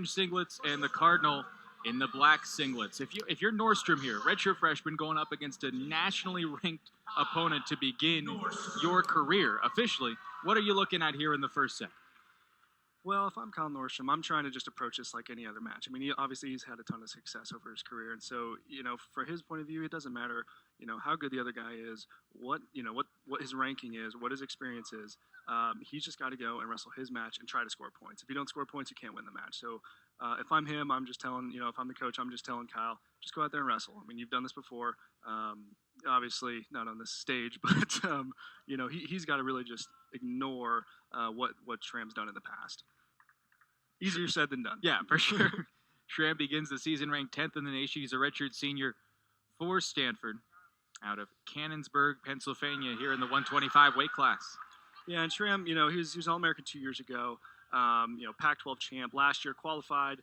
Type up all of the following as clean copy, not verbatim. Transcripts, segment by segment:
orange singlets and the Cardinal in the black singlets. If you're Norstrem here, redshirt freshman going up against a nationally ranked opponent to begin your career officially, what are you looking at here in the first set? Well, if I'm Kyle Norstrem, I'm trying to just approach this like any other match. I mean, obviously he's had a ton of success over his career, and so for his point of view, it doesn't matter how good the other guy is, what his ranking is, what his experience is. He's just got to go and wrestle his match and try to score points. If you don't score points, you can't win the match. So if I'm him, I'm just telling if I'm the coach, I'm just telling Kyle, just go out there and wrestle. I mean, you've done this before. Obviously not on this stage, but he's got to really just ignore what Schram's done in the past. Easier said than done. Yeah, for sure. Schram begins the season ranked 10th in the nation. He's a redshirt senior for Stanford out of Cannonsburg, Pennsylvania, here in the 125 weight class. Yeah, and Schram, he was All-American 2 years ago. Pac-12 champ last year, qualified.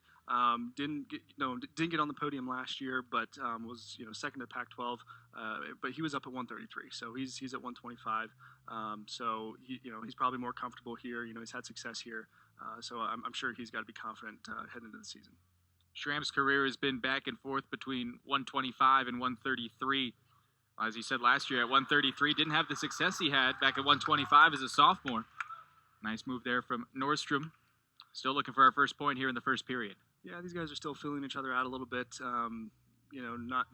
Didn't get on the podium last year, but was second to Pac-12. But he was up at 133, so he's at 125. So he's probably more comfortable here. He's had success here, so I'm sure he's got to be confident heading into the season. Schram's career has been back and forth between 125 and 133. As he said last year, at 133, didn't have the success he had back at 125 as a sophomore. Nice move there from Norstrem. Still looking for our first point here in the first period. Yeah, these guys are still feeling each other out a little bit. Not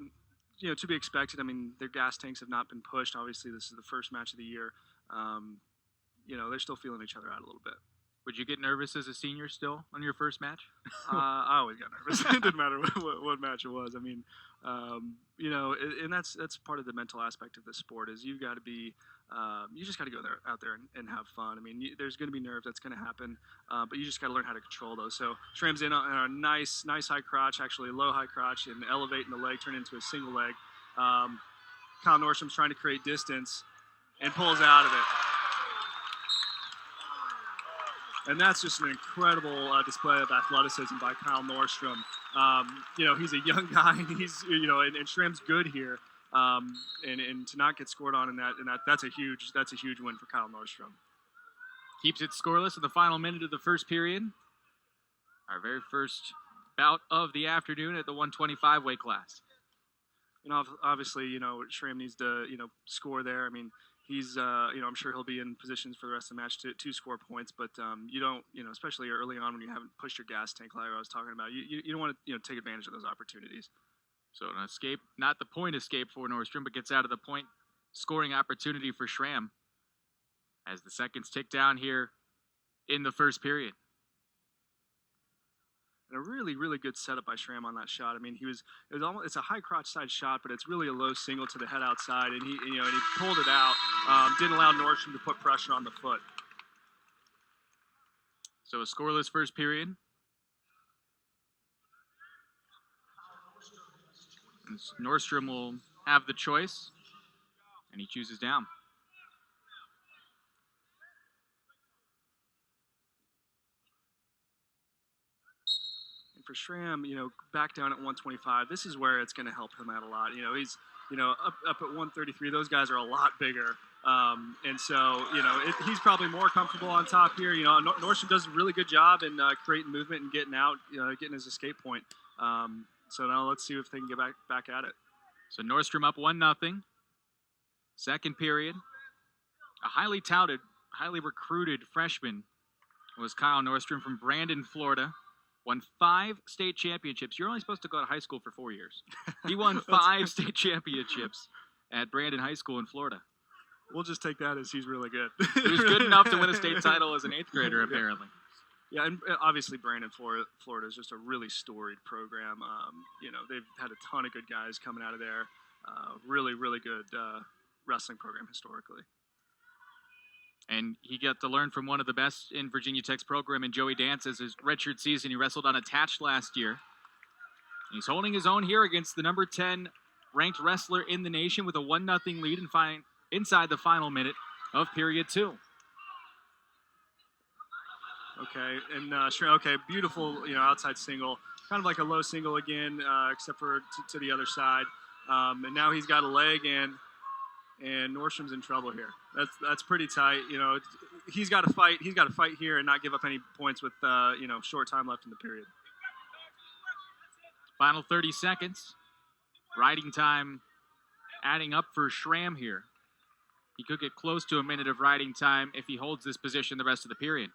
to be expected. I mean, their gas tanks have not been pushed. Obviously, this is the first match of the year. They're still feeling each other out a little bit. Would you get nervous as a senior still on your first match? I always got nervous. It didn't matter what match it was. I mean, and that's part of the mental aspect of this sport is you've got to be, you just got to go out there and have fun. I mean, there's going to be nerves. That's going to happen, but you just got to learn how to control those. So Schram's in on a nice high crotch, actually a low high crotch, and elevating the leg, turn into a single leg. Kyle Norstrem's trying to create distance and pulls out of it. And that's just an incredible display of athleticism by Kyle Norstrem. He's a young guy, and he's and Schram's good here. And to not get scored on in that's a huge win for Kyle Norstrem. Keeps it scoreless in the final minute of the first period. Our very first bout of the afternoon at the 125 weight class. Obviously, Schram needs to score there. I mean, he's I'm sure he'll be in positions for the rest of the match to score points, but you don't especially early on when you haven't pushed your gas tank like I was talking about, you don't want to take advantage of those opportunities. So an escape, not the point escape for Norstrem, but gets out of the point scoring opportunity for Schram as the seconds tick down here in the first period. And a really, really good setup by Schram on that shot. I mean, it's a high crotch side shot, but it's really a low single to the head outside, and he pulled it out. Didn't allow Norstrem to put pressure on the foot. So a scoreless first period. And Norstrem will have the choice, and he chooses down. For Schram, back down at 125, this is where it's going to help him out a lot. He's, up at 133. Those guys are a lot bigger, and so he's probably more comfortable on top here. Norstrem does a really good job in creating movement and getting out, getting his escape point. So now let's see if they can get back at it. So Norstrem up 1-0. Second period. A highly touted, highly recruited freshman was Kyle Norstrem from Brandon, Florida. Won 5 state championships. You're only supposed to go to high school for 4 years. He won 5 state championships at Brandon High School in Florida. We'll just take that as he's really good. He was good enough to win a state title as an 8th grader, apparently. Yeah, and obviously Brandon, Florida is just a really storied program. They've had a ton of good guys coming out of there. Really, really good wrestling program historically. And he got to learn from one of the best in Virginia Tech's program in Joey Dance as his redshirt season. He wrestled unattached last year. He's holding his own here against the number 10 ranked wrestler in the nation with a 1-0 lead inside the final minute of period 2. Okay, and beautiful, outside single. Kind of like a low single again, except for to the other side. And now he's got a leg and Norstrem's in trouble here. That's pretty tight. He's got to fight. He's got to fight here and not give up any points with short time left in the period. Final 30 seconds. Riding time adding up for Schram here. He could get close to a minute of riding time if he holds this position the rest of the period.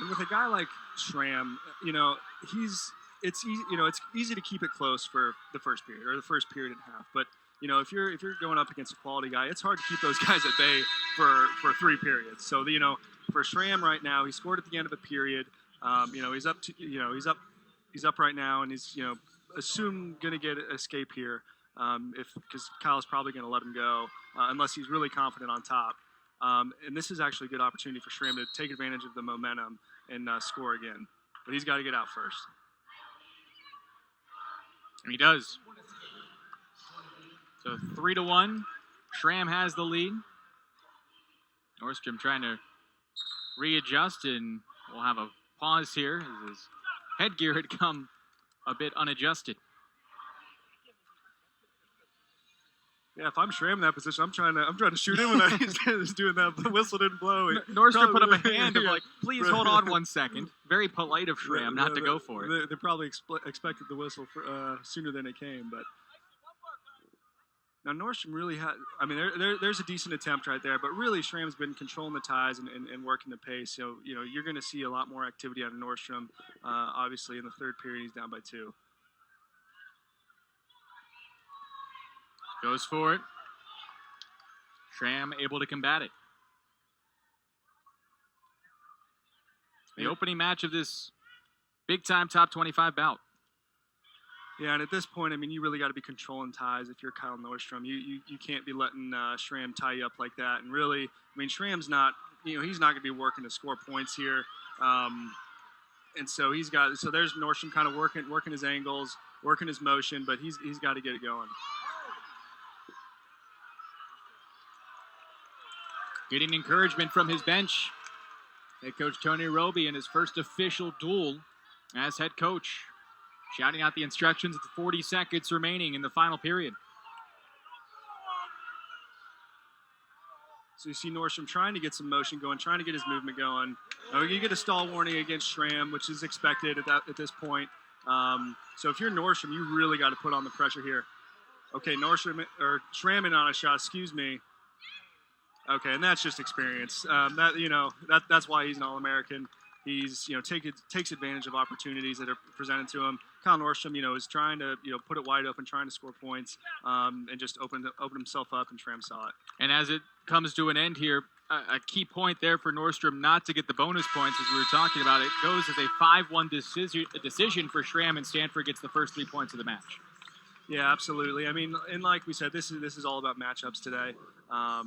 And with a guy like Schram, it's easy to keep it close for the first period or the first period and a half. But if you're going up against a quality guy, it's hard to keep those guys at bay for 3 periods. So for Schram right now, he scored at the end of a period. He's up to he's up right now, and he's assume going to get an escape here because Kyle's probably going to let him go unless he's really confident on top. And this is actually a good opportunity for Schram to take advantage of the momentum and score again. But he's got to get out first. And he does. So 3-1. Schram has the lead. Norstrem trying to readjust, and we'll have a pause here as his headgear had come a bit unadjusted. Yeah, if I'm Schram in that position, I'm trying to shoot him when he's doing that. The whistle didn't blow. Norstrem put up a hand of like, please hold on 1 second. Very polite of Schram not to go for it. They probably expected the whistle sooner than it came. But now Norstrem really had. I mean, there's a decent attempt right there, but really Schram's been controlling the ties and working the pace. So you're going to see a lot more activity out of Norstrem. Obviously, in the third period, he's down by 2. Goes for it. Schram able to combat it. The opening match of this big-time top 25 bout. Yeah, and at this point, I mean, you really got to be controlling ties if you're Kyle Norstrem. You can't be letting Schram tie you up like that. And really, I mean, Schram's not, he's not going to be working to score points here. And so there's Norstrem kind of working his angles, working his motion, but he's got to get it going. Getting encouragement from his bench. Head coach Tony Roby in his first official duel as head coach. Shouting out the instructions with 40 seconds remaining in the final period. So you see Norstrem trying to get some motion going, trying to get his movement going. You get a stall warning against Schram, which is expected at this point. So if you're Norstrem, you really got to put on the pressure here. Okay, Schram in on a shot, excuse me. Okay, and that's just experience. That's why he's an All-American. He's takes advantage of opportunities that are presented to him. Kyle Norstrem, is trying to put it wide open, trying to score points, and just open himself up, and Schram saw it. And as it comes to an end here, a key point there for Norstrem not to get the bonus points, as we were talking about. It goes as a 5-1 decision for Schram, and Stanford gets the first 3 points of the match. Yeah, absolutely. I mean, and like we said, this is all about matchups today. For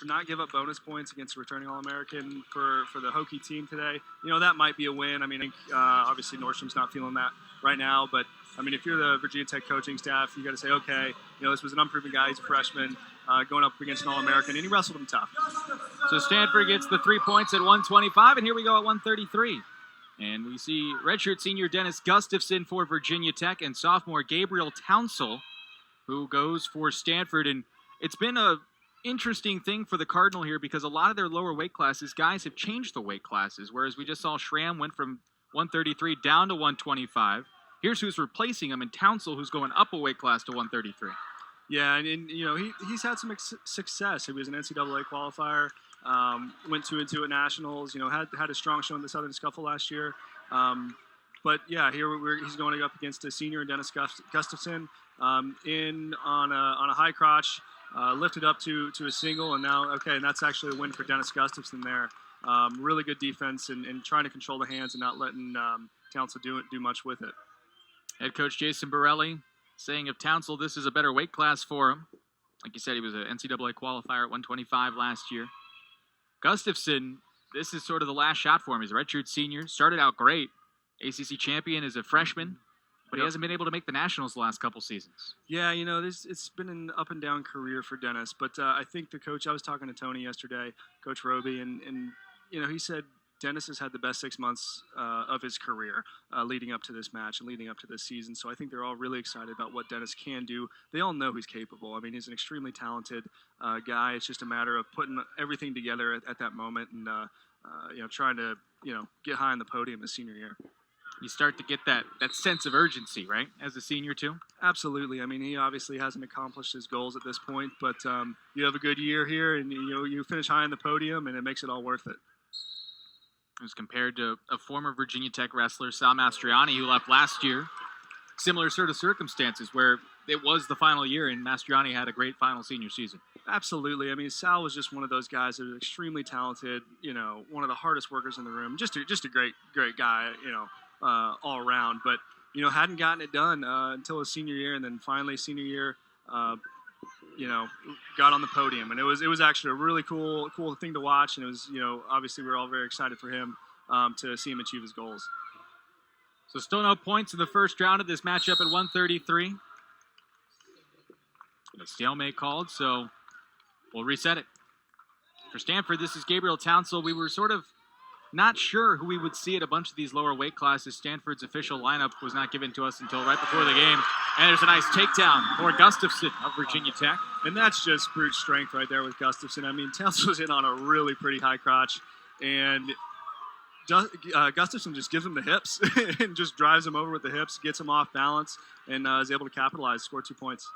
not give up bonus points against a returning All-American for the Hokie team today, that might be a win. I mean, obviously Nordstrom's not feeling that right now, but I mean, if you're the Virginia Tech coaching staff, you got to say, okay, this was an unproven guy. He's a freshman going up against an All-American, and he wrestled him tough. So Stanford gets the 3 points at 125, and here we go at 133. And we see redshirt senior Dennis Gustufson for Virginia Tech and sophomore Gabriel Townsell, who goes for Stanford. And it's been a interesting thing for the Cardinal here because a lot of their lower weight classes, guys have changed the weight classes, whereas we just saw Schram went from 133 down to 125. Here's who's replacing him, and Townsell, who's going up a weight class to 133. Yeah, and he's had some success. He was an NCAA qualifier, went 2-2 at nationals. Had a strong show in the Southern Scuffle last year. But yeah, here he's going up against a senior, Dennis Gustafson, in on a high crotch, lifted up to a single, and now and that's actually a win for Dennis Gustafson there. Really good defense and trying to control the hands and not letting Townsell do much with it. Head coach Jason Borelli saying of Townsell, this is a better weight class for him. Like you said, he was an NCAA qualifier at 125 last year. Gustafson, this is sort of the last shot for him. He's a redshirt senior, started out great. ACC champion as a freshman, but he hasn't been able to make the nationals the last couple seasons. Yeah, it's been an up and down career for Dennis, but I think the coach, I was talking to Tony yesterday, Coach Roby, and he said, Dennis has had the best 6 months of his career leading up to this match and leading up to this season. So I think they're all really excited about what Dennis can do. They all know he's capable. I mean, he's an extremely talented guy. It's just a matter of putting everything together at that moment and trying to get high on the podium his senior year. You start to get that sense of urgency, right, as a senior too? Absolutely. I mean, he obviously hasn't accomplished his goals at this point, but you have a good year here, and you finish high on the podium, and it makes it all worth it. As compared to a former Virginia Tech wrestler, Sal Mastriani, who left last year. Similar sort of circumstances where it was the final year, and Mastriani had a great final senior season. Absolutely. I mean, Sal was just one of those guys that was extremely talented. One of the hardest workers in the room. Just a great guy. All around, but hadn't gotten it done until his senior year, and then finally senior year, got on the podium, and it was actually a really cool thing to watch, and it was obviously we were all very excited for him to see him achieve his goals. So still no points in the first round of this matchup at 133. A stalemate called, so we'll reset it. For Stanford, this is Gabriel Townsell. We were sort of not sure who we would see at a bunch of these lower weight classes. Stanford's official lineup was not given to us until right before the game. And there's a nice takedown for Gustufson of Virginia Tech. And that's just brute strength right there with Gustufson. I mean, Townsell's in on a really pretty high crotch. And Gustufson just gives him the hips and just drives him over with the hips, gets him off balance, and is able to capitalize, score 2 points.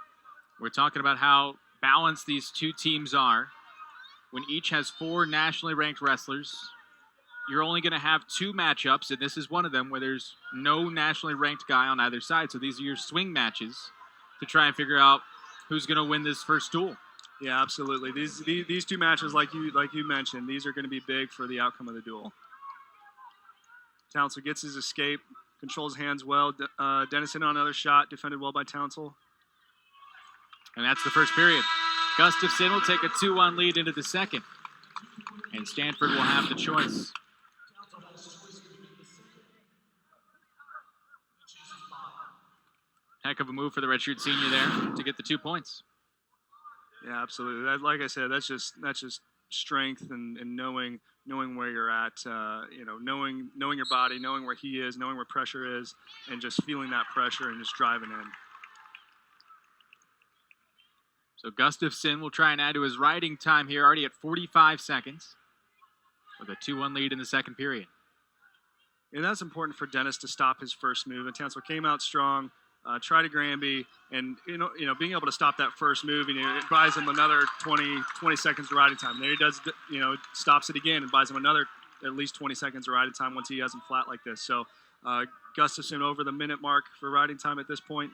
We're talking about how balanced these two teams are. When each has 4 nationally ranked wrestlers, you're only going to have 2 matchups, and this is one of them where there's no nationally ranked guy on either side. So these are your swing matches to try and figure out who's going to win this first duel. Yeah, absolutely. These 2 matches, like you mentioned, these are going to be big for the outcome of the duel. Townsell gets his escape, controls hands well. Dennis in on another shot, defended well by Townsell. And that's the first period. Gustufson will take a 2-1 lead into the second. And Stanford will have the choice. Heck of a move for the redshirt senior there to get the 2 points. Yeah, absolutely. Like I said, that's just strength and knowing where you're at. Knowing your body, knowing where he is, knowing where pressure is, and just feeling that pressure and just driving in. So Gustufson will try and add to his riding time here, already at 45 seconds, with a 2-1 lead in the second period. And that's important for Dennis to stop his first move. And Townsell came out strong. Tried a Granby, and being able to stop that first move, and it buys him another 20 seconds of riding time. There he does, stops it again and buys him another at least 20 seconds of riding time once he has him flat like this. So Gustufson over the minute mark for riding time at this point.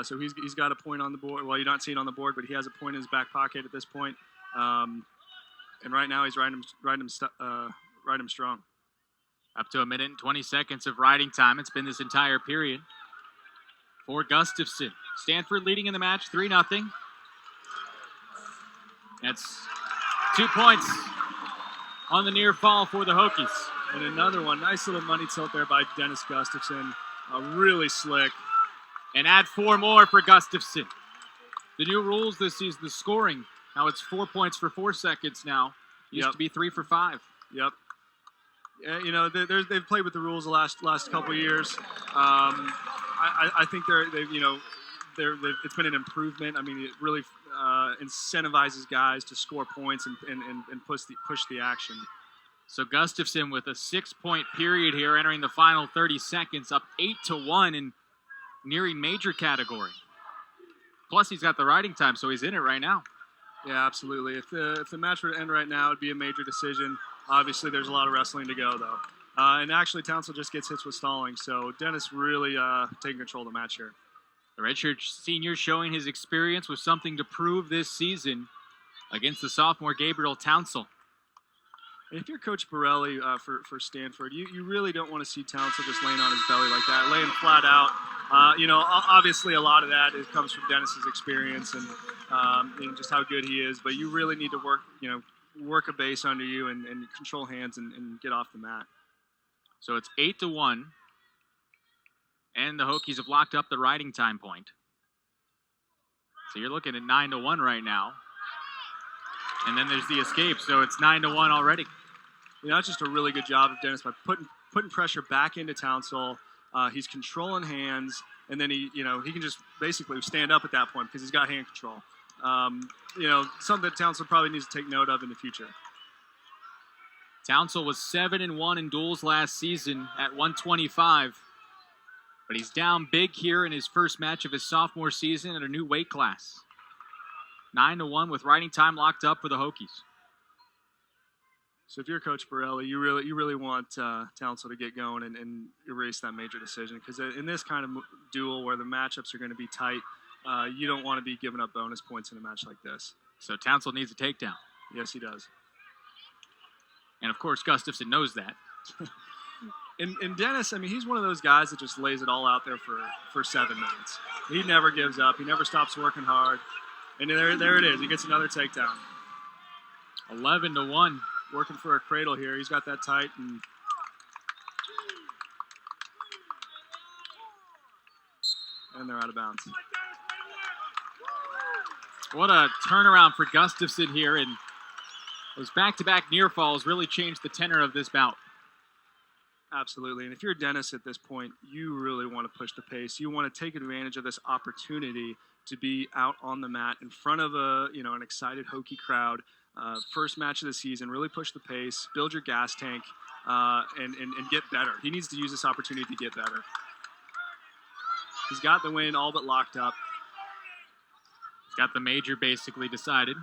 So he's got a point on the board. Well, you're not seeing it on the board, but he has a point in his back pocket at this point. And right now he's riding him strong. Up to 1 minute and 20 seconds of riding time. It's been this entire period for Gustufson. Stanford leading in the match 3-0. That's 2 points on the near fall for the Hokies. And another one, nice little money tilt there by Dennis Gustufson. Really slick. And add 4 more for Gustufson. The new rules this season, the scoring. Now it's 4 points for 4 seconds now. Used to be 3 for 5. Yep. They've played with the rules the last couple of years. I think it's been an improvement. I mean, it really incentivizes guys to score points and push the action. So Gustufson with a 6-point period here, entering the final 30 seconds, up 8-1 and nearing major category. Plus, he's got the riding time, so he's in it right now. Yeah, absolutely. If the match were to end right now, it'd be a major decision. Obviously, there's a lot of wrestling to go, though. And actually, Townsell just gets hits with stalling, so Dennis really taking control of the match here. The redshirt senior showing his experience with something to prove this season against the sophomore Gabriel Townsell. And if you're Coach Borelli for Stanford, you really don't want to see Townsell just laying on his belly like that, laying flat out. Obviously a lot of that comes from Dennis's experience and just how good he is. But you really need to work a base under you and control hands and get off the mat. So it's 8-1, and the Hokies have locked up the riding time point. So you're looking at 9-1 right now. And then there's the escape, so it's 9-1 already. that's just a really good job of Dennis by putting pressure back into Townsell. He's controlling hands, and then he can just basically stand up at that point because he's got hand control. Something that Townsell probably needs to take note of in the future. Townsell was 7-1 in duels last season at 125, but he's down big here in his first match of his sophomore season at a new weight class. 9-1 with riding time locked up for the Hokies. So if you're Coach Borelli, you really want Townsell to get going and erase that major decision, because in this kind of duel where the matchups are going to be tight, you don't want to be giving up bonus points in a match like this. So Townsell needs a takedown. Yes, he does. And of course, Gustufson knows that. And Dennis, he's one of those guys that just lays it all out there for 7 minutes. He never gives up. He never stops working hard. And there it is. He gets another takedown. 11-1. Working for a cradle here. He's got that tight. And they're out of bounds. What a turnaround for Gustufson here. And those back-to-back near falls really changed the tenor of this bout. Absolutely. And if you're Dennis at this point, you really want to push the pace. You want to take advantage of this opportunity to be out on the mat in front of an excited Hokie crowd. First match of the season, really push the pace, build your gas tank, and get better. He needs to use this opportunity to get better. He's got the win all but locked up. He's got the major basically decided.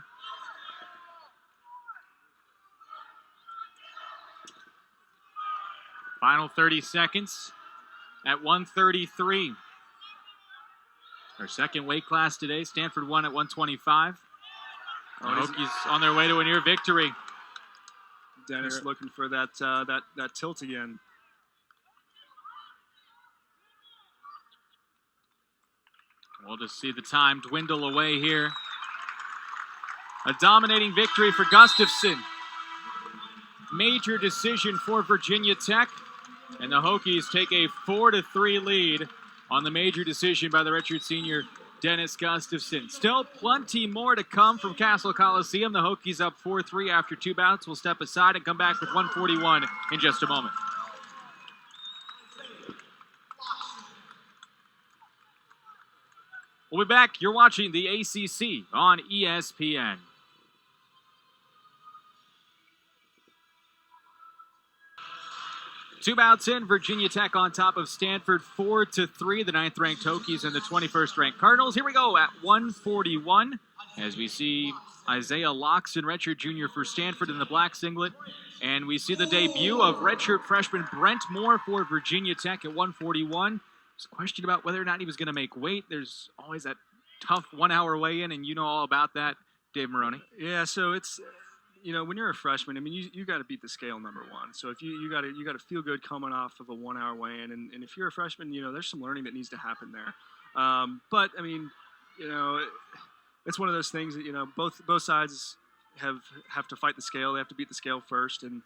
Final 30 seconds at 133. Our second weight class today. Stanford won at 125. The Hokies on their way to a near victory. Dennis looking for that tilt again. We'll just see the time dwindle away here. A dominating victory for Gustufson. Major decision for Virginia Tech. And the Hokies take a 4-3 lead on the major decision by the redshirt senior Dennis Gustufson. Still plenty more to come from Castle Coliseum. The Hokies up 4-3 after 2 bouts. We'll step aside and come back with 141 in just a moment. We'll be back. You're watching the ACC on ESPN. Two bouts in, Virginia Tech on top of Stanford 4-3, the 9th-ranked Hokies and the 21st-ranked Cardinals. Here we go at 141 as we see Isaiah Locsin, redshirt junior for Stanford in the black singlet. And we see the debut of redshirt freshman Brent Moore for Virginia Tech at 141. There's a question about whether or not he was going to make weight. There's always that tough 1 hour weigh-in, and you know all about that, Dave Maroney. Yeah, so it's... when you're a freshman, you got to beat the scale, number one. So if you got to feel good coming off of a 1 hour weigh-in, and if you're a freshman, there's some learning that needs to happen there. But it's one of those things that both sides have to fight the scale. They have to beat the scale first, and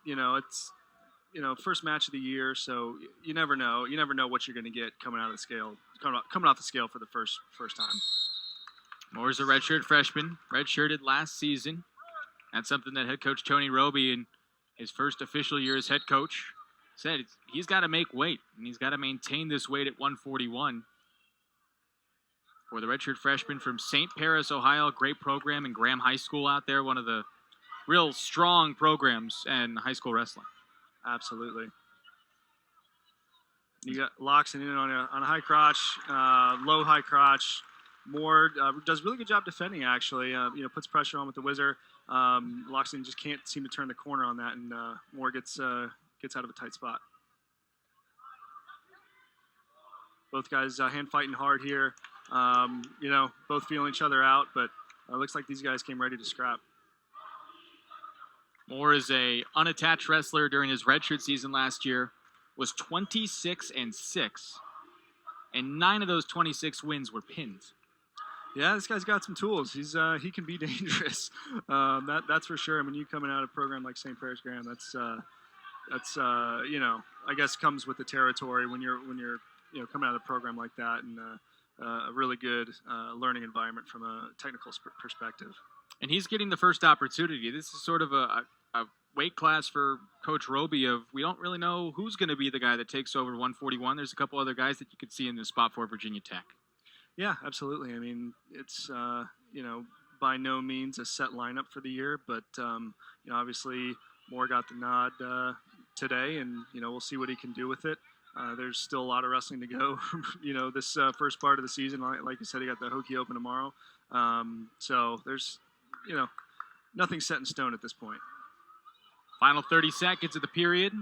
it's first match of the year, so you never know. You never know what you're going to get coming out of the scale, coming off the scale for the first time. Moore's a redshirt freshman, redshirted last season. That's something that head coach Tony Roby, in his first official year as head coach, said he's got to make weight, and he's got to maintain this weight at 141. For the redshirt freshman from St. Paris, Ohio, great program in Graham High School out there, one of the real strong programs in high school wrestling. Absolutely. You got Locsin in on a high crotch, low high crotch. Moore does a really good job defending, actually. Puts pressure on with the whizzer. Locsin just can't seem to turn the corner on that, and Moore gets out of a tight spot. Both guys hand fighting hard here. Both feeling each other out, but it looks like these guys came ready to scrap. Moore is a unattached wrestler during his redshirt season last year. Was 26-6, and 9 of those 26 wins were pins. Yeah, this guy's got some tools. He can be dangerous. That's for sure. You coming out of a program like St. Paris Graham, that's I guess comes with the territory when you're coming out of a program like that, and a really good learning environment from a technical perspective. And he's getting the first opportunity. This is sort of a weight class for Coach Roby of we don't really know who's going to be the guy that takes over 141. There's a couple other guys that you could see in this spot for Virginia Tech. Yeah, absolutely. I mean, it's by no means a set lineup for the year, but obviously Moore got the nod today, and we'll see what he can do with it. There's still a lot of wrestling to go. This first part of the season, like you said, he got the Hokie Open tomorrow. So there's nothing set in stone at this point. Final 30 seconds of the period.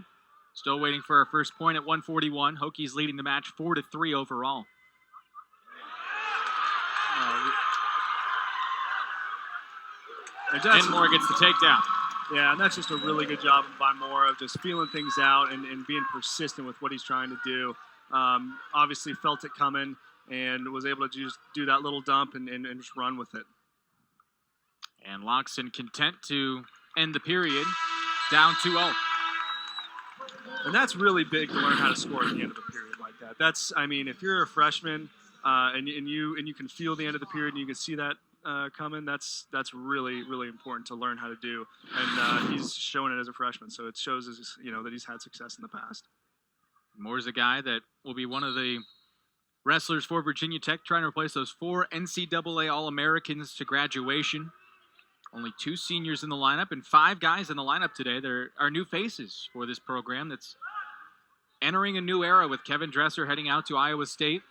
Still waiting for our first point at 141. Hokies leading the match 4-3 overall. And Moore gets the takedown. Yeah, and that's just a really good job by Moore of just feeling things out and being persistent with what he's trying to do. Obviously felt it coming and was able to just do that little dump and just run with it. And Locsin content to end the period, down 2-0. And that's really big to learn how to score at the end of a period like that. That's, I mean, if you're a freshman and you can feel the end of the period and you can see that coming, that's really, really important to learn how to do. And he's shown it as a freshman, so it shows that he's had success in the past. Moore's a guy that will be one of the wrestlers for Virginia Tech, trying to replace those 4 NCAA All-Americans to graduation. Only 2 seniors in the lineup and 5 guys in the lineup today. There are new faces for this program that's entering a new era with Kevin Dresser heading out to Iowa State.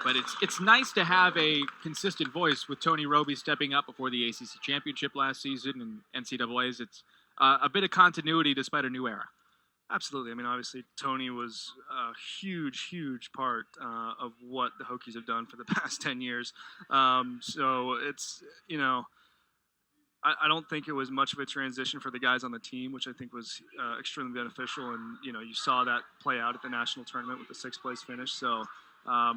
But it's nice to have a consistent voice with Tony Roby stepping up before the ACC Championship last season and NCAAs. It's a bit of continuity despite a new era. Absolutely. I mean, obviously, Tony was a huge, huge part of what the Hokies have done for the past 10 years. So it's, I don't think it was much of a transition for the guys on the team, which I think was extremely beneficial. And, you saw that play out at the national tournament with the 6th place finish. So, I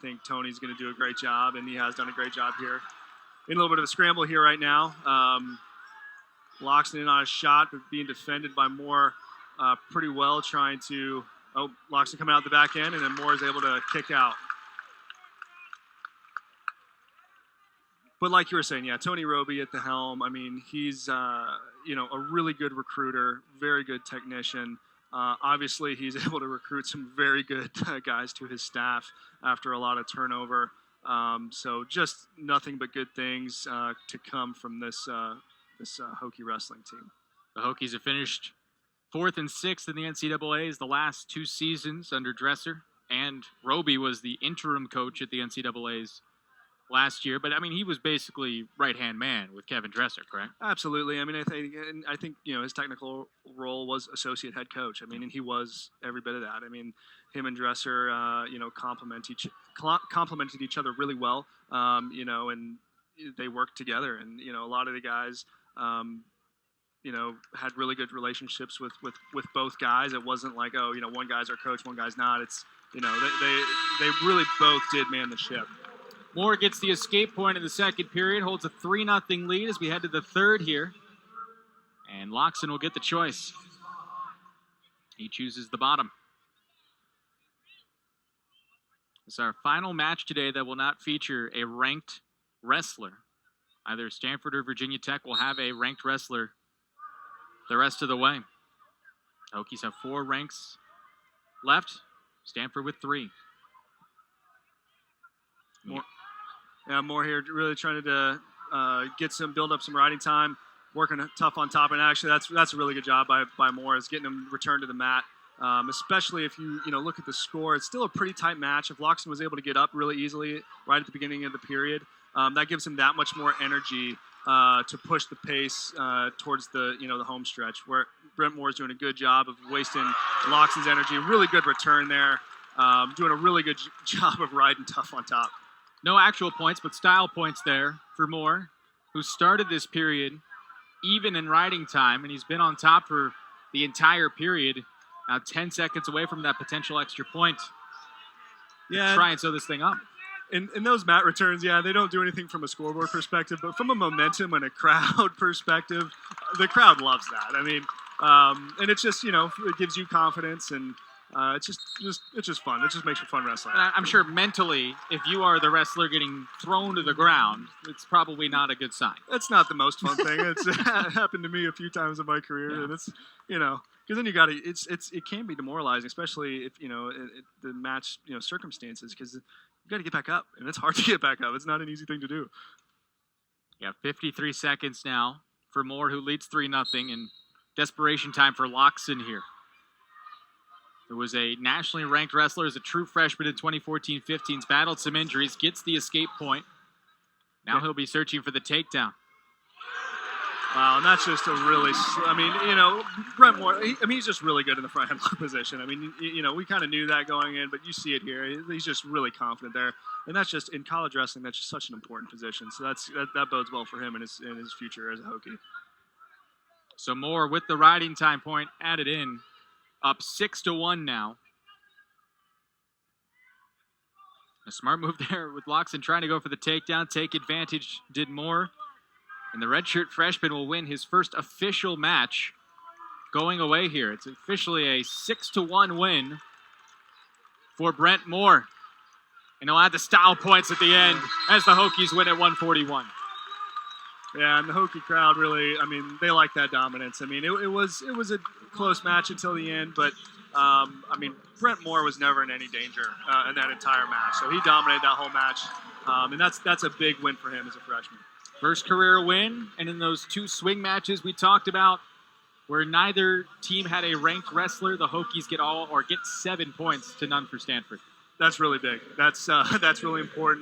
think Tony's going to do a great job, and he has done a great job here. In a little bit of a scramble here right now. Locsin in on a shot, but being defended by Moore pretty well, trying to – Locsin coming out the back end, and then Moore is able to kick out. But like you were saying, yeah, Tony Roby at the helm. I mean, he's, a really good recruiter, very good technician. Obviously, he's able to recruit some very good guys to his staff after a lot of turnover. So just nothing but good things to come from this Hokie wrestling team. The Hokies have finished 4th and 6th in the NCAAs the last 2 seasons under Dresser, and Roby was the interim coach at the NCAAs last year, but I mean, he was basically right-hand man with Kevin Dresser, correct? Absolutely. I mean, I think his technical role was associate head coach. I mean, and he was every bit of that. I mean, him and Dresser, complemented each other really well. And they worked together, and a lot of the guys, had really good relationships with both guys. It wasn't like, one guy's our coach, one guy's not. It's they really both did man the ship. Moore gets the escape point in the second period, holds a 3-0 lead as we head to the third here. And Locsin will get the choice. He chooses the bottom. It's our final match today that will not feature a ranked wrestler. Either Stanford or Virginia Tech will have a ranked wrestler the rest of the way. Hokies have 4 ranks left, Stanford with 3. Moore here really trying to build up some riding time, working tough on top, and actually that's a really good job by Moore is getting him returned to the mat. Especially if you look at the score, it's still a pretty tight match. If Locsin was able to get up really easily right at the beginning of the period, that gives him that much more energy to push the pace towards the home stretch. Where Brent Moore is doing a good job of wasting Locsin's energy. Really good return there. Doing a really good job of riding tough on top. No actual points, but style points there for Moore, who started this period even in riding time, and he's been on top for the entire period. Now 10 seconds away from that potential extra point. Yeah, try and sew this thing up. In those mat returns, they don't do anything from a scoreboard perspective, but from a momentum and a crowd perspective, the crowd loves that. I mean, and it's just, it gives you confidence, and It's just fun. It just makes for fun wrestling. And I'm sure mentally, if you are the wrestler getting thrown to the ground, it's probably not a good sign. It's not the most fun thing. It's happened to me a few times in my career, and it's because then you got to it can be demoralizing, especially if the match circumstances, because you got to get back up, and it's hard to get back up. It's not an easy thing to do. Yeah, 53 seconds now for Moore, who leads 3-0, and desperation time for Locsin here. Who was a nationally ranked wrestler as a true freshman in 2014-15, battled some injuries, gets the escape point. Now he'll be searching for the takedown. Wow, and that's just a really, Brent Moore, he's just really good in the front headlock position. I mean, we kind of knew that going in, but you see it here. He's just really confident there. And that's just, in college wrestling, that's just such an important position. So that bodes well for him in his future as a Hokie. So Moore with the riding time point added in, up 6-1 now. A smart move there with Locsin trying to go for the takedown. Take advantage did Moore. And the redshirt freshman will win his first official match going away here. It's officially a 6-1 win for Brent Moore. And he'll add the style points at the end as the Hokies win at 141. Yeah, and the Hokie crowd really, they like that dominance. It was a close match until the end, but Brent Moore was never in any danger in that entire match. So he dominated that whole match, and that's a big win for him as a freshman. First career win, and in those 2 swing matches we talked about, where neither team had a ranked wrestler, the Hokies get 7 points to none for Stanford. That's really big. That's really important.